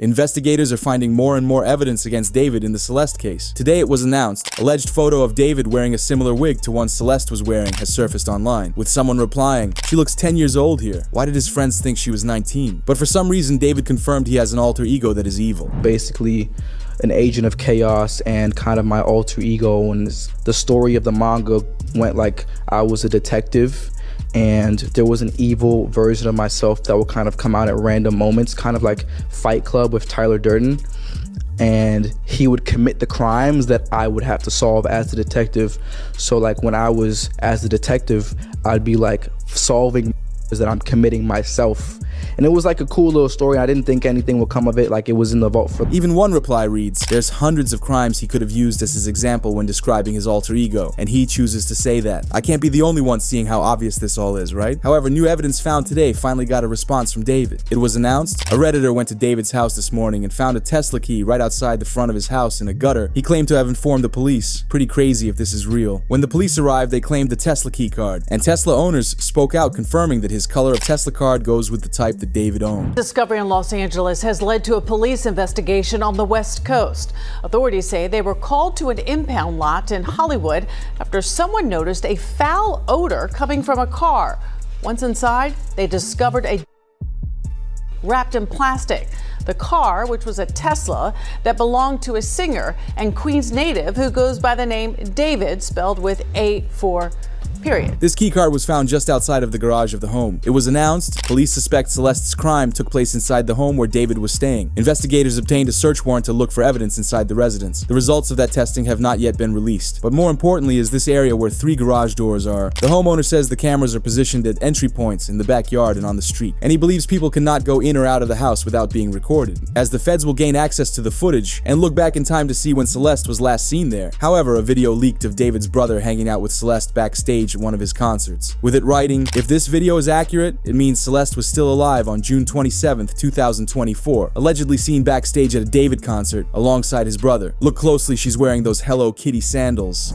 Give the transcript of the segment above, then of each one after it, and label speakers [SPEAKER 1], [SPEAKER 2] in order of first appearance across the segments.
[SPEAKER 1] Investigators are finding more and more evidence against David in the Celeste case. Today it was announced, alleged photo of David wearing a similar wig to one Celeste was wearing has surfaced online, with someone replying, "She looks 10 years old here. Why did his friends think she was 19? But for some reason, David confirmed he has an alter ego that is evil.
[SPEAKER 2] Basically, an agent of chaos and kind of my alter ego, and the story of the manga went like I was a detective and there was an evil version of myself that would kind of come out at random moments, kind of like Fight Club with Tyler Durden, and he would commit the crimes that I would have to solve as the detective. So like when I was as the detective, I'd be like solving that I'm committing myself. And it was like a cool little story. I didn't think anything would come of it, like it was in the vault for...
[SPEAKER 1] Even one reply reads, "There's hundreds of crimes he could have used as his example when describing his alter ego, and he chooses to say that. I can't be the only one seeing how obvious this all is, right?" However, new evidence found today finally got a response from David. It was announced, a Redditor went to David's house this morning and found a Tesla key right outside the front of his house in a gutter. He claimed to have informed the police. Pretty crazy if this is real. When the police arrived, they claimed the Tesla key card, and Tesla owners spoke out confirming that his color of Tesla card goes with the type that David owned.
[SPEAKER 3] Discovery in Los Angeles has led to a police investigation on the West Coast. Authorities say they were called to an impound lot in Hollywood after someone noticed a foul odor coming from a car. Once inside, they discovered a wrapped in plastic. The car, which was a Tesla that belonged to a singer and Queens native who goes by the name David, spelled with A4. Period.
[SPEAKER 1] This keycard was found just outside of the garage of the home. It was announced police suspect Celeste's crime took place inside the home where David was staying. Investigators obtained a search warrant to look for evidence inside the residence. The results of that testing have not yet been released. But more importantly is this area where 3 garage doors are. The homeowner says the cameras are positioned at entry points in the backyard and on the street. And he believes people cannot go in or out of the house without being recorded, as the feds will gain access to the footage and look back in time to see when Celeste was last seen there. However, a video leaked of David's brother hanging out with Celeste backstage at one of his concerts, with it writing, "If this video is accurate, it means Celeste was still alive on June 27th, 2024, allegedly seen backstage at a David concert alongside his brother. Look closely, she's wearing those Hello Kitty sandals."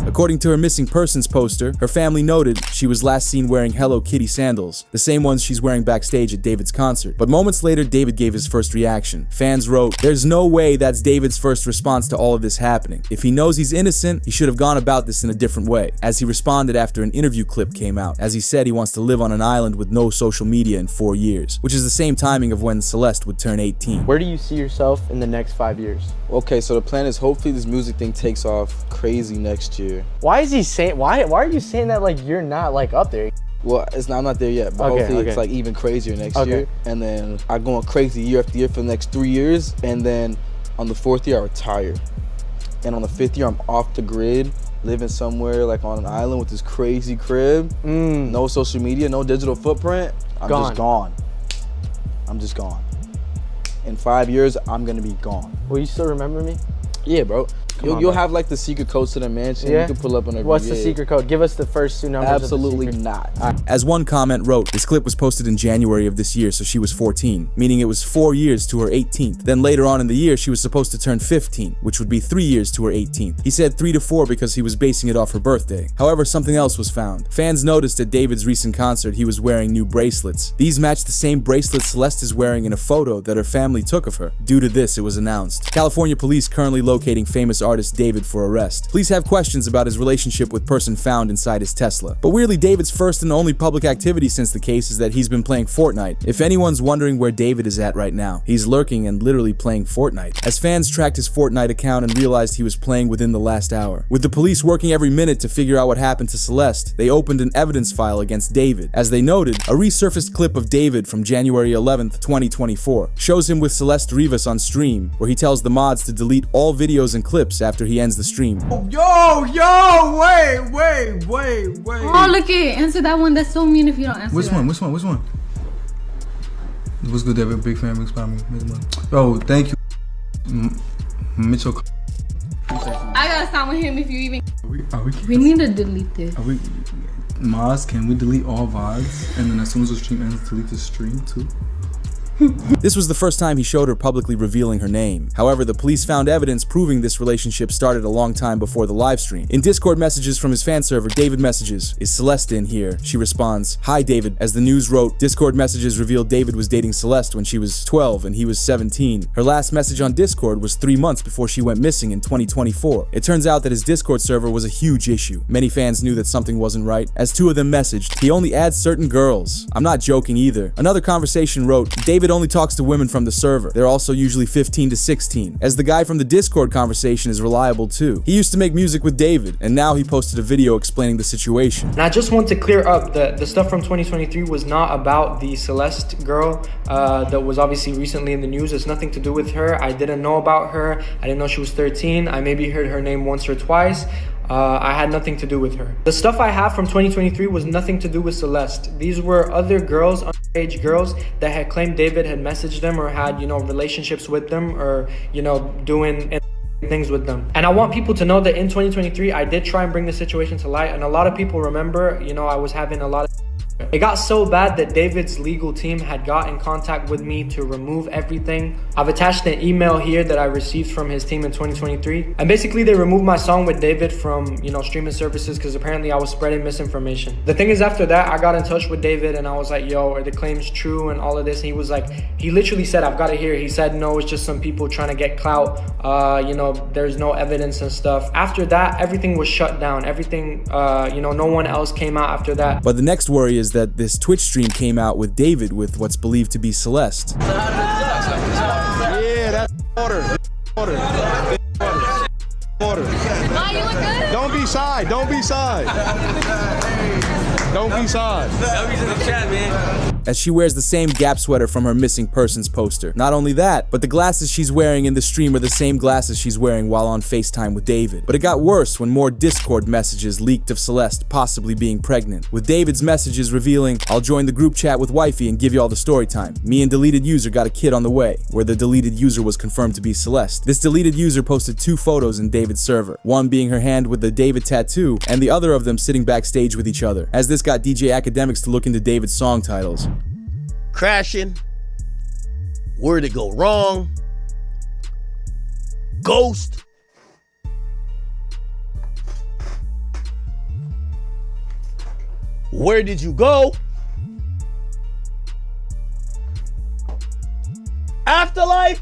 [SPEAKER 1] According to her missing persons poster, her family noted she was last seen wearing Hello Kitty sandals, the same ones she's wearing backstage at David's concert. But moments later, David gave his first reaction. Fans wrote, "There's no way that's David's first response to all of this happening. If he knows he's innocent, he should have gone about this in a different way," as he responded after an interview clip came out, as he said he wants to live on an island with no social media in 4 years, which is the same timing of when Celeste would turn 18.
[SPEAKER 4] Where do you see yourself in the next 5 years?
[SPEAKER 2] Okay, so the plan is hopefully this music thing takes off crazy next year.
[SPEAKER 4] Why is he saying, why are you saying that like you're not like up there?
[SPEAKER 2] Well, I'm not there yet, but hopefully it's like even crazier next year. And then I'm going crazy year after year for the next 3 years. And then on the 4th year, I retire. And on the 5th year, I'm off the grid, living somewhere like on an island with this crazy crib. No social media, no digital footprint. I'm just gone. I'm just gone. In 5 years, I'm gonna be gone.
[SPEAKER 4] Will you still remember me?
[SPEAKER 2] Yeah, bro. You'll have like the secret codes to the mansion.
[SPEAKER 4] Yeah?
[SPEAKER 2] You can pull up on every
[SPEAKER 4] What's the secret code? Give us the first 2 numbers.
[SPEAKER 2] Absolutely not.
[SPEAKER 1] As one comment wrote, this clip was posted in January of this year, so she was 14, meaning it was 4 years to her 18th. Then later on in the year, she was supposed to turn 15, which would be 3 years to her 18th. He said 3 to 4 because he was basing it off her birthday. However, something else was found. Fans noticed at David's recent concert he was wearing new bracelets. These matched the same bracelets Celeste is wearing in a photo that her family took of her. Due to this, it was announced. California police currently locating famous artist David for arrest. Police have questions about his relationship with person found inside his Tesla. But weirdly, David's first and only public activity since the case is that he's been playing Fortnite. If anyone's wondering where David is at right now, he's lurking and literally playing Fortnite. As fans tracked his Fortnite account and realized he was playing within the last hour. With the police working every minute to figure out what happened to Celeste, they opened an evidence file against David. As they noted, a resurfaced clip of David from January 11th, 2024 shows him with Celeste Rivas on stream, where he tells the mods to delete all videos and clips after he ends the stream.
[SPEAKER 5] Yo, wait.
[SPEAKER 6] Oh, look it. Answer that one. That's so mean if you don't answer
[SPEAKER 5] Which
[SPEAKER 6] that.
[SPEAKER 5] one? What's good, David? Big fan, big spot me. Oh, thank you. Mitchell.
[SPEAKER 6] I gotta stop with him if you even.
[SPEAKER 5] Are
[SPEAKER 6] We need to delete this.
[SPEAKER 5] Maz, can we delete all VODs? And then as soon as the stream ends, delete the stream too?
[SPEAKER 1] This was the first time he showed her publicly revealing her name. However, the police found evidence proving this relationship started a long time before the live stream. In Discord messages from his fan server, David messages, "Is Celeste in here?" She responds, "Hi David." As the news wrote, Discord messages revealed David was dating Celeste when she was 12 and he was 17. Her last message on Discord was 3 months before she went missing in 2024. It turns out that his Discord server was a huge issue. Many fans knew that something wasn't right, as 2 of them messaged, "He only adds certain girls." I'm not joking either. Another conversation wrote, "David only talks to women from the server. They're also usually 15 to 16. As the guy from the Discord conversation is reliable too. He used to make music with David, and now he posted a video explaining the situation.
[SPEAKER 7] And I just want to clear up the stuff from 2023 was not about the Celeste girl that was obviously recently in the news. It's nothing to do with her. I didn't know about her. I didn't know she was 13. I maybe heard her name once or twice. I had nothing to do with her. The stuff I have from 2023 was nothing to do with Celeste. These were other girls, underage girls, that had claimed David had messaged them or had, relationships with them or, doing things with them. And I want people to know that in 2023, I did try and bring the situation to light. And a lot of people remember, I was having a lot of... It got so bad that David's legal team had got in contact with me to remove everything. I've attached an email here that I received from his team in 2023. And basically they removed my song with David from, streaming services because apparently I was spreading misinformation. The thing is, after that, I got in touch with David and I was like, yo, are the claims true and all of this? And he was like, he literally said, I've got to hear it. He said, no, it's just some people trying to get clout. There's no evidence and stuff. After that, everything was shut down. Everything, no one else came out after that.
[SPEAKER 1] But the next worry is that this Twitch stream came out with David with what's believed to be Celeste.
[SPEAKER 8] Yeah, that's order.
[SPEAKER 6] Why you look good?
[SPEAKER 8] Don't be shy. Don't be shy. Don't be shy.
[SPEAKER 1] As she wears the same Gap sweater from her missing persons poster. Not only that, but the glasses she's wearing in the stream are the same glasses she's wearing while on FaceTime with David. But it got worse when more Discord messages leaked of Celeste possibly being pregnant, with David's messages revealing, "I'll join the group chat with wifey and give you all the story time. Me and deleted user got a kid on the way," where the deleted user was confirmed to be Celeste. This deleted user posted 2 photos in David's server, one being her hand with the David tattoo, and the other of them sitting backstage with each other. As this got DJ Academics to look into David's song titles.
[SPEAKER 9] Crashing, Where'd It Go Wrong, Ghost, Where Did You Go, Afterlife.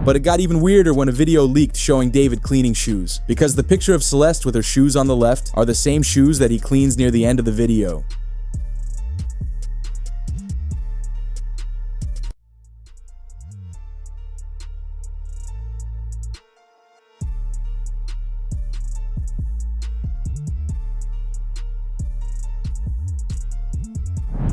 [SPEAKER 1] But it got even weirder when a video leaked showing David cleaning shoes, because the picture of Celeste with her shoes on the left are the same shoes that he cleans near the end of the video.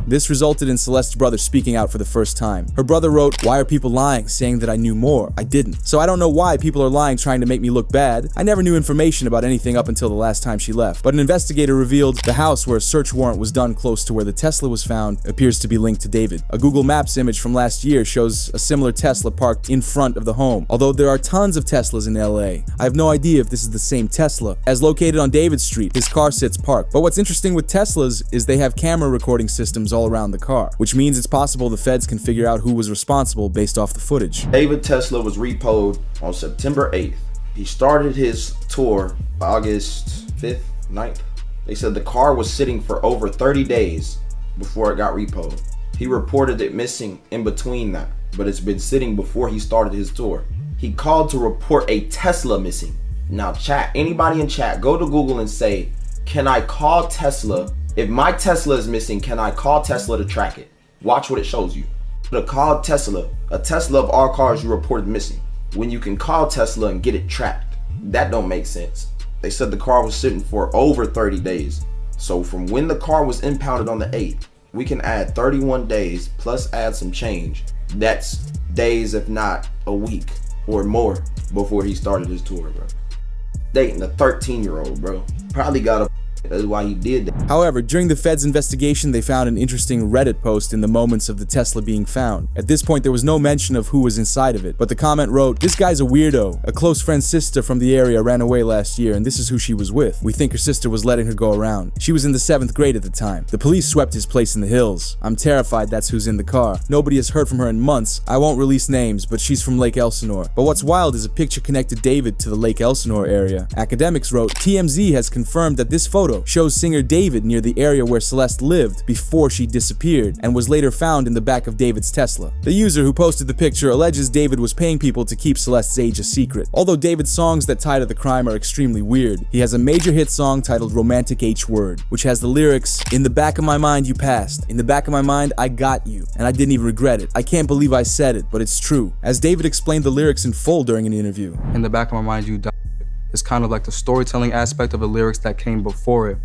[SPEAKER 1] This resulted in Celeste's brother speaking out for the first time. Her brother wrote, "Why are people lying, saying that I knew more? I didn't. So I don't know why people are lying, trying to make me look bad. I never knew information about anything up until the last time she left." But an investigator revealed the house where a search warrant was done close to where the Tesla was found appears to be linked to David. A Google Maps image from last year shows a similar Tesla parked in front of the home. Although there are tons of Teslas in LA, I have no idea if this is the same Tesla. As located on David Street, his car sits parked. But what's interesting with Teslas is they have camera recording systems all around the car, which means it's possible the feds can figure out who was responsible based off the footage.
[SPEAKER 10] David Tesla was repoed on September 8th. He started his tour August 5th, 9th. They said the car was sitting for over 30 days before it got repoed. He reported it missing in between that, but it's been sitting before he started his tour. He called to report a Tesla missing. Now chat, anybody in chat, go to Google and say, can I call Tesla? If my Tesla is missing, can I call Tesla to track it? Watch what it shows you. To call Tesla, a Tesla of all cars you reported missing. When you can call Tesla and get it tracked, that don't make sense. They said the car was sitting for over 30 days. So from when the car was impounded on the 8th, we can add 31 days plus add some change. That's days, if not a week or more before he started his tour, bro. Dating a 13-year-old, bro. Probably got a That's why he did that.
[SPEAKER 1] However, during the Fed's investigation, they found an interesting Reddit post in the moments of the Tesla being found. At this point, there was no mention of who was inside of it, but the comment wrote, "This guy's a weirdo. A close friend's sister from the area ran away last year, and this is who she was with. We think her sister was letting her go around. She was in the 7th grade at the time. The police swept his place in the hills. I'm terrified that's who's in the car. Nobody has heard from her in months. I won't release names, but she's from Lake Elsinore." But what's wild is a picture connected David to the Lake Elsinore area. Academics wrote, "TMZ has confirmed that this photo shows singer David near the area where Celeste lived before she disappeared and was later found in the back of David's Tesla." The user who posted the picture alleges David was paying people to keep Celeste's age a secret. Although David's songs that tie to the crime are extremely weird, he has a major hit song titled Romantic H Word, which has the lyrics, "In the back of my mind you passed, in the back of my mind I got you, and I didn't even regret it. I can't believe I said it, but it's true." As David explained the lyrics in full during an interview.
[SPEAKER 2] In the back of my mind you died. It's kind of like the storytelling aspect of the lyrics that came before it,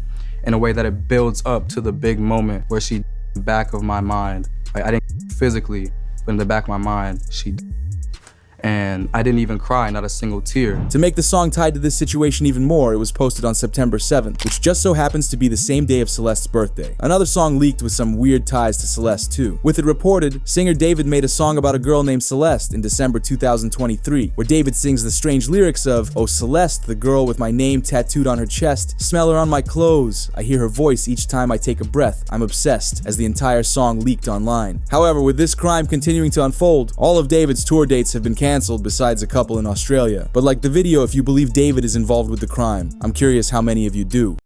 [SPEAKER 2] in a way that it builds up to the big moment where she in the back of my mind. Like, I didn't physically, but in the back of my mind, she and I didn't even cry, not a single tear.
[SPEAKER 1] To make the song tied to this situation even more, it was posted on September 7th, which just so happens to be the same day of Celeste's birthday. Another song leaked with some weird ties to Celeste too. With it reported, singer David made a song about a girl named Celeste in December 2023, where David sings the strange lyrics of, "Oh Celeste, the girl with my name tattooed on her chest, smell her on my clothes, I hear her voice each time I take a breath, I'm obsessed," as the entire song leaked online. However, with this crime continuing to unfold, all of David's tour dates have been canceled besides a couple in Australia. But like the video, if you believe David is involved with the crime, I'm curious how many of you do.